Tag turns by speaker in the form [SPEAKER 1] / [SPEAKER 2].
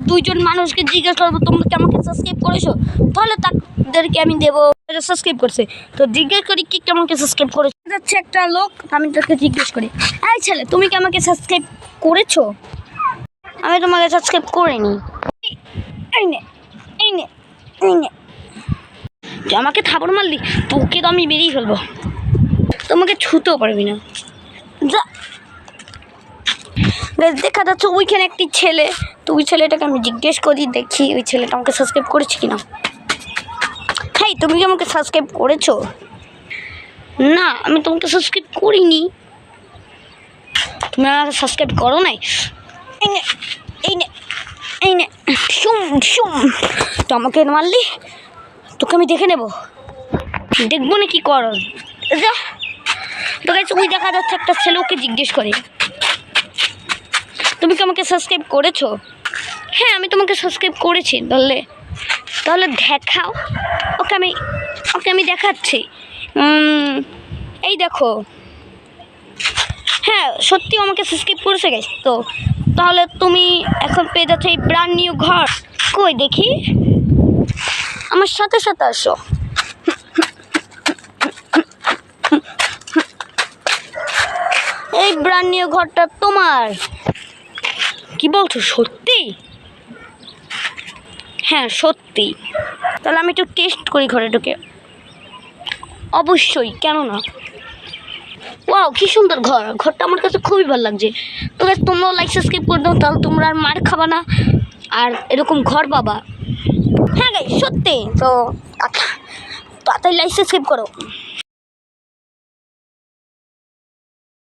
[SPEAKER 1] দুইজন মানুষকে জিজ্ঞেস করবো তোমরা কি আমাকে সাবস্ক্রাইব করেছো, তাহলে তাদেরকে আমি দেবো সাবস্ক্রাইব করছে। তো জিজ্ঞেস করি কি আমাকে সাবস্ক্রাইব করেছো। যাচ্ছে একটা লোক, আমি তাকে জিজ্ঞেস করি এই ছেলে তুমি কি আমাকে সাবস্ক্রাইব করেছো? আমি তোমাকে সাবস্ক্রাইব করিনি। এই নে এই নে এই নে, তুই আমাকে থাপড় মারলি, তোকে তো আমি বেরিয়ে ফেলবো, তোমাকে ছুতেও পারবি না। যা, দেখা যাচ্ছে ওইখানে একটি ছেলে। তো ওই ছেলেটাকে আমি জিজ্ঞেস করি দেখি ওই ছেলেটা আমাকে সাবস্ক্রাইব করেছে কিনা। হ্যাঁ তুমি কি আমাকে সাবস্ক্রাইব করেছো? না আমি তোমাকে সাবস্ক্রাইব করিনি। তুমি আমাকে সাবস্ক্রাইব করো নাই? এই নে এই নে এই নে, তো আমাকে মারলি, তোকে আমি দেখে নেবো, দেখবো না কি করো। যা, তো গাইস ওই দেখা যাচ্ছে একটা ছেলে, ওকে জিজ্ঞেস করে তুমি কি আমাকে সাবস্ক্রাইব করেছো? হ্যাঁ আমি তোমাকে সাবস্ক্রাইব করেছি। তাহলে দেখাও। ওকে আমি দেখাচ্ছি। এই দেখো, হ্যাঁ সত্যি আমাকে সাবস্ক্রাইব করেছে গাইস। তো তাহলে তুমি এখন পেয়ে যাচ্ছ এই ব্র্যান্ড নিউ ঘর। কই দেখি, আমার সাথে সাথে আসো। এই ব্র্যান্ড নিউ ঘরটা তোমার। কি বলছো, সত্যি? হ্যাঁ সত্যি। তাহলে আমি একটু টেস্ট করি ঘরে ঢুকে। অবশ্যই, কেন না। ওয়াও কি সুন্দর ঘরটা আমার কাছে খুবই ভালো লাগছে। তো গাইস তোমরাও লাইক সাবস্ক্রাইব করে দাও, তাহলে তোমরা আর মার খাবা না আর এরকম ঘর পাবা। হ্যাঁ গাইস সত্যি। তো তাড়াতাড়ি লাইক সাবস্ক্রাইব করো।